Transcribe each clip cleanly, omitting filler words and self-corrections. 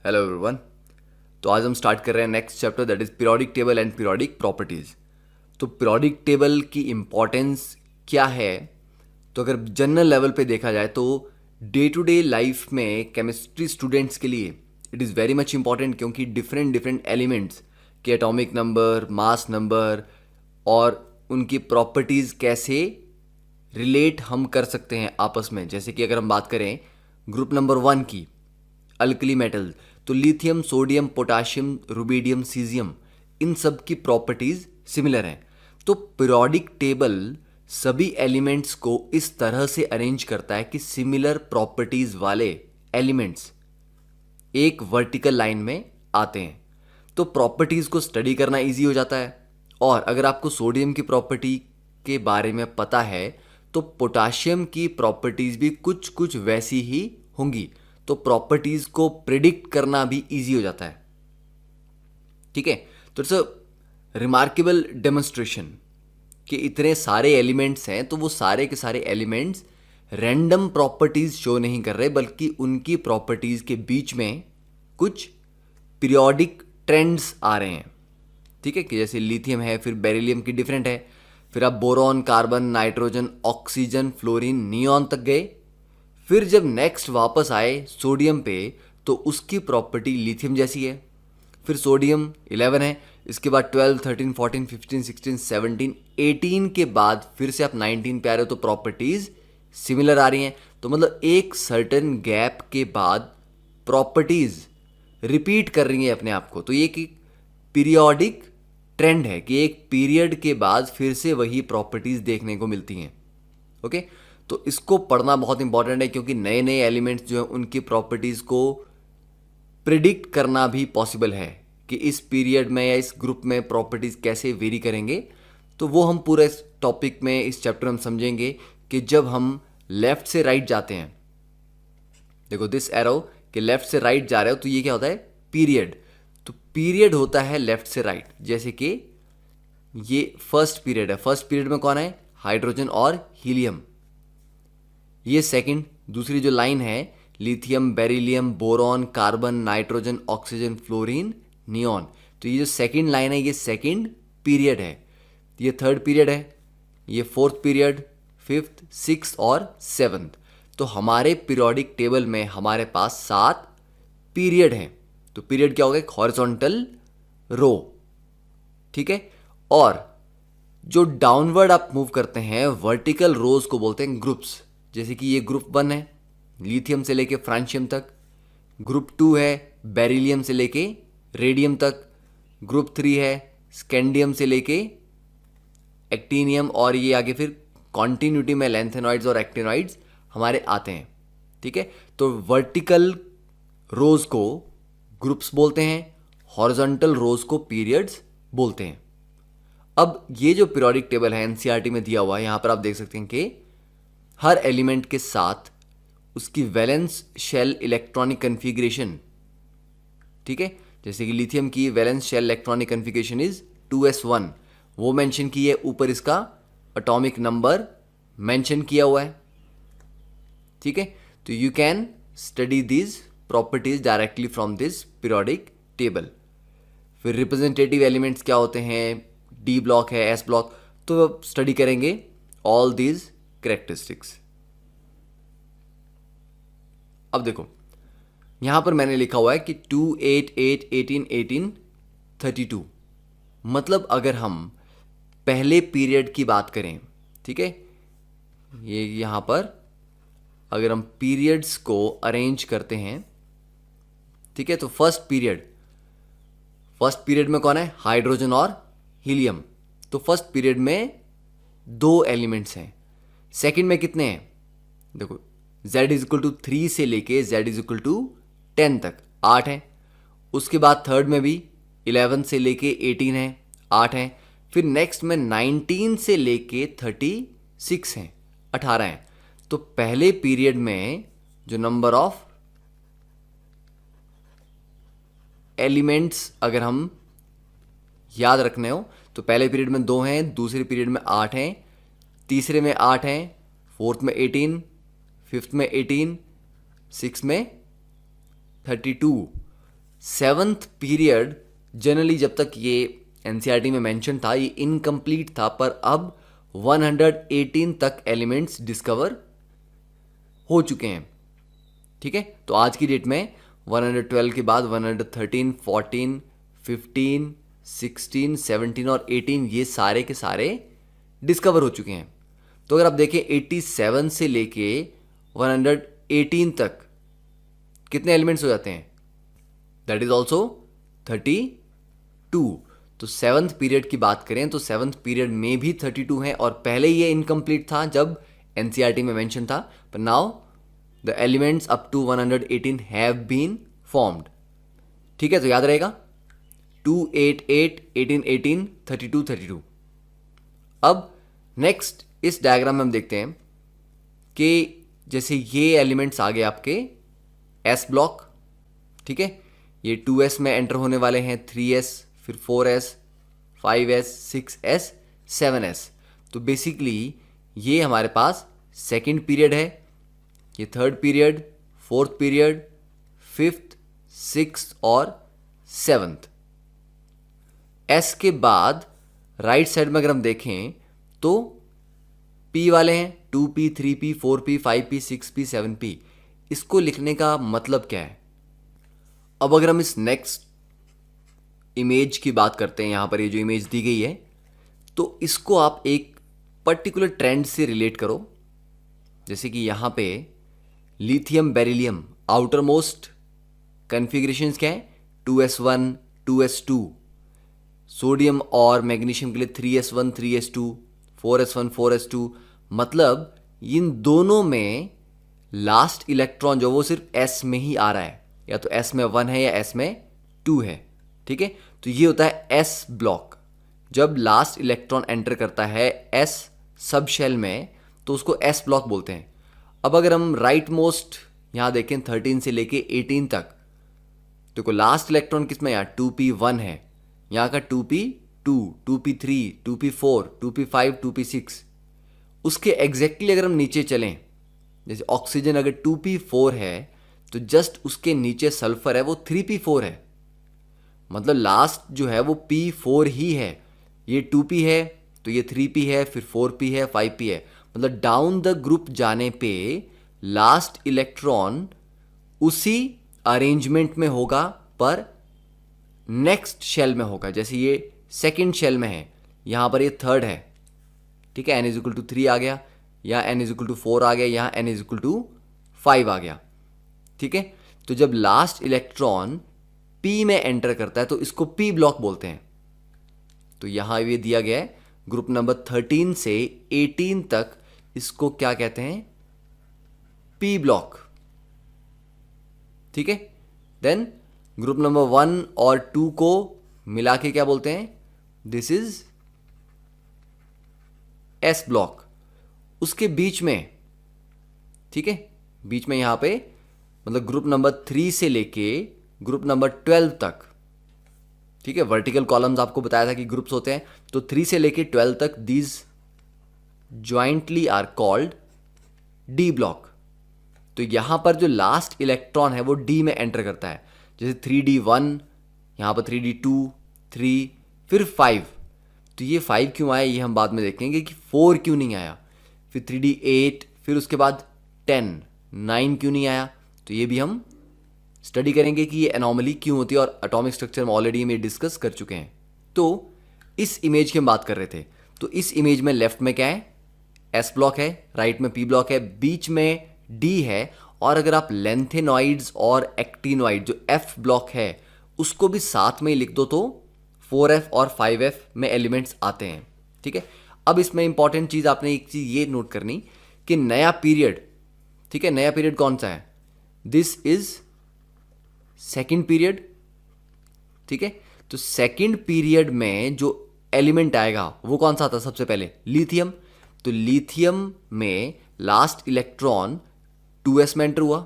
Hello everyone. तो आज हम स्टार्ट कर रहे हैं next chapter, that is periodic table and periodic properties. तो पीरियोडिक टेबल की इम्पॉर्टेंस क्या है? तो अगर जनरल लेवल पे देखा जाए तो डे टू डे लाइफ में केमिस्ट्री स्टूडेंट्स के लिए it is very much important, क्योंकि डिफरेंट डिफरेंट एलिमेंट्स के एटॉमिक नंबर, मास नंबर और उनकी प्रॉपर्टीज़ कैसे रिलेट हम कर सकते हैं आपस में। जैसे कि अगर हम बात करें ग्रुप नंबर 1 की, अल्कली मेटल, तो lithium, sodium, potassium, rubidium, caesium, इन सब की प्रॉपर्टीज सिमिलर हैं। तो पीरियोडिक टेबल सभी एलिमेंट्स को इस तरह से अरेंज करता है कि सिमिलर प्रॉपर्टीज वाले एलिमेंट्स एक वर्टिकल लाइन में आते हैं। तो प्रॉपर्टीज को स्टडी करना इजी हो जाता है। और अगर आपको सोडियम की प्रॉपर्टी के बारे में पता है तो पोटाशियम की प्रॉपर्टीज भी कुछ कुछ वैसी ही होंगी। तो प्रॉपर्टीज को प्रिडिक्ट करना भी इजी हो जाता है। ठीक है, तो इट्स अ रिमार्केबल डेमोन्स्ट्रेशन कि इतने सारे एलिमेंट्स हैं तो वो सारे के सारे एलिमेंट्स रैंडम प्रॉपर्टीज शो नहीं कर रहे, बल्कि उनकी प्रॉपर्टीज के बीच में कुछ पीरियोडिक ट्रेंड्स आ रहे हैं। ठीक है, कि जैसे लिथियम है, फिर बेरिलियम की डिफरेंट है, फिर आप boron, carbon, nitrogen, oxygen, fluorine, neon तक गए। फिर जब नेक्स्ट वापस आए सोडियम पे तो उसकी प्रॉपर्टी लिथियम जैसी है। फिर सोडियम 11 है, इसके बाद 12, 13, 14, 15, 16, 17, 18 के बाद फिर से आप 19 पे आ रहे हो तो प्रॉपर्टीज सिमिलर आ रही हैं। तो मतलब एक सर्टेन गैप के बाद प्रॉपर्टीज रिपीट कर रही हैं अपने आप को। तो ये एक पीरियोडिक ट्रेंड है कि एक पीरियड के बाद फिर से वही प्रॉपर्टीज देखने को मिलती हैं। ओके, तो इसको पढ़ना बहुत इंपॉर्टेंट है, क्योंकि नए नए एलिमेंट्स जो हैं उनकी प्रॉपर्टीज को प्रिडिक्ट करना भी पॉसिबल है कि इस पीरियड में या इस ग्रुप में प्रॉपर्टीज कैसे वेरी करेंगे। तो वो हम पूरा इस टॉपिक में, इस चैप्टर में समझेंगे कि जब हम लेफ्ट से राइट जाते हैं, देखो दिस एरो कि लेफ्ट से राइट जा रहे हो तो ये क्या होता है? पीरियड। तो पीरियड होता है लेफ्ट से राइट। जैसे कि ये फर्स्ट पीरियड है, फर्स्ट पीरियड में कौन है? हाइड्रोजन और हीलियम। ये सेकंड, दूसरी जो लाइन है, lithium, beryllium, boron, carbon, nitrogen, oxygen, fluorine, neon. तो ये जो सेकंड लाइन है ये सेकंड पीरियड है। ये थर्ड पीरियड है, ये फोर्थ पीरियड, फिफ्थ, सिक्स और सेवन्थ। तो हमारे पीरियोडिक टेबल में हमारे पास 7 पीरियड हैं। तो पीरियड क्या होगा? एक हॉरिजॉन्टल रो। ठीक है, और जो डाउनवर्ड आप मूव करते हैं वर्टिकल रोज को बोलते हैं ग्रुप्स। जैसे कि ये ग्रुप 1 है, लिथियम से लेके फ्रांशियम तक। ग्रुप 2 है, बेरिलियम से लेके रेडियम तक। ग्रुप 3 है, स्कैंडियम से लेके एक्टिनियम, और ये आगे फिर कॉन्टिन्यूटी में लेंथेनॉइड्स और एक्टिनॉइड्स हमारे आते हैं। ठीक है, तो वर्टिकल रोज को ग्रुप्स बोलते हैं, हॉरिजॉन्टल रोज को पीरियड्स बोलते हैं। अब ये जो पीरियोडिक टेबल है एनसीईआरटी में दिया हुआ है, यहां पर आप देख सकते हैं कि हर एलिमेंट के साथ उसकी वैलेंस शेल इलेक्ट्रॉनिक कन्फिग्रेशन, ठीक है, जैसे कि लिथियम की valence shell electronic configuration is 2s1, वो मेंशन की है। ऊपर इसका एटॉमिक नंबर मेंशन किया हुआ है। ठीक है, तो you can study these properties directly from this periodic table. फिर रिप्रेजेंटेटिव एलिमेंट्स क्या होते हैं? डी ब्लॉक है, एस ब्लॉक, तो स्टडी करेंगे ऑल दीज कैरेक्टरिस्टिक्स। अब देखो यहां पर मैंने लिखा हुआ है कि 2, 8, 8, 18, 18, 32। मतलब अगर हम पहले पीरियड की बात करें, ठीक है, ये यहां पर अगर हम पीरियड्स को अरेंज करते हैं, ठीक है, तो फर्स्ट पीरियड में कौन है? हाइड्रोजन और हीलियम। तो फर्स्ट पीरियड में 2 एलिमेंट्स हैं। सेकंड में कितने हैं? देखो z इज इक्वल टू 3 से लेके z इज इक्वल टू 10 तक 8 हैं। उसके बाद थर्ड में भी 11 से लेके 18 है, 8 हैं। फिर नेक्स्ट में 19 से लेके 36 हैं, 18 हैं। तो पहले पीरियड में जो नंबर ऑफ एलिमेंट्स अगर हम याद रखने हो तो पहले पीरियड में 2 हैं, दूसरे पीरियड में 8 हैं, तीसरे में 8 हैं, फोर्थ में 18, फिफ्थ में 18, सिक्स में 32। 7th पीरियड जनरली जब तक ये एनसीईआरटी में मेंशन था ये इनकम्प्लीट था, पर अब 118 तक एलिमेंट्स डिस्कवर हो चुके हैं। ठीक है, तो आज की डेट में 112 के बाद 113, 14, 15, 16, 17 और 18 ये सारे के सारे डिस्कवर हो चुके हैं। तो अगर आप देखें 87 से लेके 118 तक कितने एलिमेंट्स हो जाते हैं? That is also 32। तो 7th पीरियड की बात करें तो 7th पीरियड में भी 32 हैं, और पहले ये इनकम्प्लीट था जब एनसीईआरटी में मेंशन था, पर now the elements up to 118 have been formed. ठीक है, तो याद रहेगा 288, 18, 18, 32, 32। अब नेक्स्ट इस डायग्राम में हम देखते हैं कि जैसे ये एलिमेंट्स आ गए आपके एस ब्लॉक। ठीक है, ये 2s में एंटर होने वाले हैं, 3s, फिर 4s, 5s, 6s, 7s। तो बेसिकली ये हमारे पास सेकेंड पीरियड है, ये third period, fourth period, fifth, sixth और 7th। एस के बाद राइट साइड में अगर हम देखें तो पी वाले हैं 2p, 3p, 4p, 5p, 6p, 7p। इसको लिखने का मतलब क्या है? अब अगर हम इस नेक्स्ट इमेज की बात करते हैं, यहां पर ये जो इमेज दी गई है, तो इसको आप एक पर्टिकुलर ट्रेंड से रिलेट करो। जैसे कि यहां पे लिथियम बेरिलियम आउटर मोस्ट कन्फिग्रेशंस क्या है? 2s1, 2s2। सोडियम और मैग्नीशियम के लिए 3s1, 3s2, 4s1, 4s2। मतलब इन दोनों में लास्ट इलेक्ट्रॉन जो वो सिर्फ s में ही आ रहा है, या तो s में 1 है या s में 2 है। ठीक है, तो ये होता है s ब्लॉक। जब लास्ट इलेक्ट्रॉन एंटर करता है s सब शेल में तो उसको s ब्लॉक बोलते हैं। अब अगर हम राइट मोस्ट यहां देखें 13 से लेके 18 तक, तो लास्ट इलेक्ट्रॉन किसमें? यहाँ 2p1 है, यहाँ का 2p2, 2p3, 2p4, 2p5, 2p6। उसके एग्जैक्टली अगर हम नीचे चलें, जैसे ऑक्सीजन अगर 2p4 है तो जस्ट उसके नीचे सल्फर है वो 3p4 है। मतलब लास्ट जो है वो p4 ही है। ये 2p है तो ये 3p है, फिर 4p है, 5p है। मतलब डाउन द ग्रुप जाने पे लास्ट इलेक्ट्रॉन उसी अरेंजमेंट में होगा पर नेक्स्ट शेल में होगा। जैसे ये सेकंड शेल में है, यहां पर ये थर्ड है। ठीक है, n इज इक्वल टू 3 आ गया, या n इज इक्वल टू 4 आ गया, या n इज इक्वल टू 5 आ गया। ठीक है, तो जब लास्ट इलेक्ट्रॉन p में एंटर करता है तो इसको p ब्लॉक बोलते हैं। तो यहां ये दिया गया है ग्रुप नंबर 13 से 18 तक, इसको क्या कहते हैं? p block. ठीक है, देन ग्रुप नंबर 1 और 2 को मिला के क्या बोलते हैं? This is s block. उसके बीच में, ठीक है, बीच में यहां पे मतलब ग्रुप नंबर 3 से लेके ग्रुप नंबर 12 तक। ठीक है, वर्टिकल कॉलम्स आपको बताया था कि ग्रुप्स होते हैं, तो 3 से लेके 12 तक these jointly are called D block. तो यहां पर जो लास्ट इलेक्ट्रॉन है वो डी में एंटर करता है। जैसे 3d1, यहां पर 3d2, 3, फिर 5। तो ये 5 क्यों आया ये हम बाद में देखेंगे कि 4 क्यों नहीं आया। फिर 3d8, फिर उसके बाद 10, 9 क्यों नहीं आया। तो ये भी हम स्टडी करेंगे कि ये एनॉमली क्यों होती है, और एटॉमिक स्ट्रक्चर में ऑलरेडी हम ये डिस्कस कर चुके हैं। तो इस इमेज की हम बात कर रहे थे, तो इस इमेज में लेफ्ट में क्या है? एस ब्लॉक है, राइट में पी ब्लॉक है, बीच में डी है, और अगर आप लेंथेनॉइड्स और एक्टिनॉइड जो एफ ब्लॉक है उसको भी साथ में ही लिख दो तो 4f और 5f में एलिमेंट्स आते हैं। ठीक है, अब इसमें इंपॉर्टेंट चीज आपने एक चीज ये नोट करनी कि नया पीरियड, ठीक है, नया पीरियड कौन सा है? This is second period. ठीक है, तो सेकेंड पीरियड में जो एलिमेंट आएगा वो कौन सा आता? सबसे पहले लिथियम। तो लिथियम में लास्ट इलेक्ट्रॉन 2s में एंटर हुआ,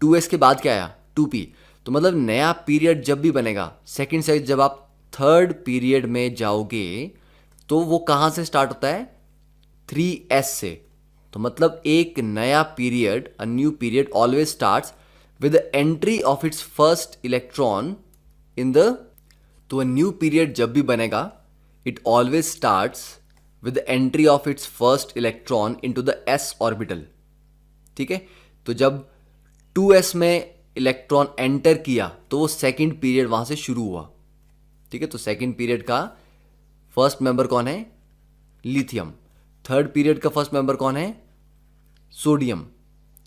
2s के बाद क्या आया? 2p। तो मतलब नया पीरियड जब भी बनेगा सेकेंड से, जब आप थर्ड पीरियड में जाओगे तो वो कहां से स्टार्ट होता है? 3s से। तो मतलब एक नया period, a new period always starts with the entry of its first electron in the, तो a new period जब भी बनेगा it always starts with the entry of its first electron into the s orbital. ठीक है, तो जब 2s में electron enter किया तो वो सेकेंड पीरियड वहां से शुरू हुआ. ठीक है, तो सेकेंड पीरियड का फर्स्ट मेंबर कौन है? लिथियम. थर्ड पीरियड का फर्स्ट मेंबर कौन है? सोडियम.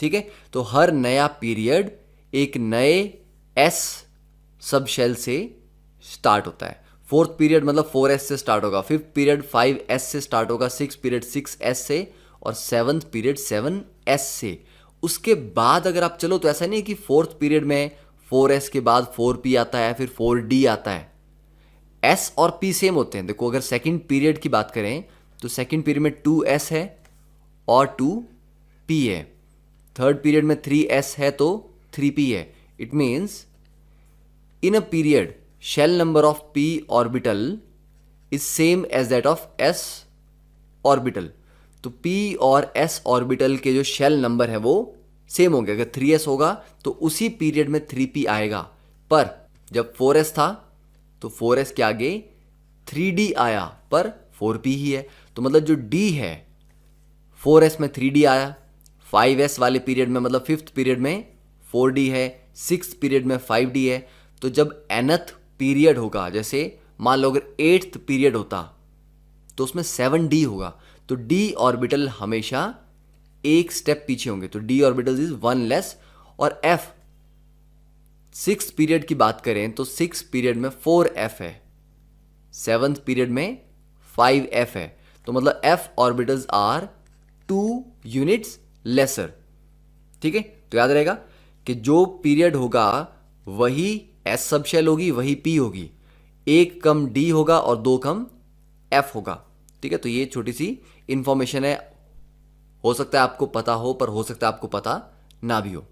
ठीक है, तो हर नया पीरियड एक नए एस सब शेल से स्टार्ट होता है. फोर्थ पीरियड मतलब 4s से स्टार्ट होगा, फिफ्थ पीरियड 5s से स्टार्ट होगा, सिक्स पीरियड 6s से, और सेवन्थ पीरियड 7s से. उसके बाद अगर आप चलो तो ऐसा नहीं है कि फोर्थ पीरियड में 4s के बाद 4p आता है, फिर 4d आता है. s और p सेम होते हैं. देखो, अगर सेकंड पीरियड की बात करें तो सेकंड पीरियड में 2s है और 2p है. थर्ड पीरियड में 3s है तो 3p है. It means in a period shell number of p orbital is same as that of s orbital. तो p और s ऑर्बिटल के जो शेल नंबर है वो सेम होंगे. अगर 3s होगा तो उसी पीरियड में 3p आएगा. पर जब 4s था तो 4s के आगे 3d आया, पर 4p ही है. तो मतलब जो d है 4s में 3d आया, 5s वाले पीरियड में मतलब फिफ्थ पीरियड में 4d है, सिक्स पीरियड में 5d है. तो जब nth पीरियड होगा, जैसे मान लो अगर 8th पीरियड होता तो उसमें 7d होगा. तो d ऑर्बिटल हमेशा एक स्टेप पीछे होंगे. तो d orbital is one less. और f सिक्स पीरियड की बात करें तो सिक्स पीरियड में 4f है, सेवन्थ पीरियड में 5f है. तो मतलब f orbitals are 2 units lesser. ठीक है, तो याद रहेगा कि जो पीरियड होगा वही s सब शेल होगी, वही p होगी. एक कम d होगा और दो कम f होगा. ठीक है, तो ये छोटी सी इंफॉर्मेशन है. हो सकता है आपको पता हो, पर हो सकता है आपको पता ना भी हो.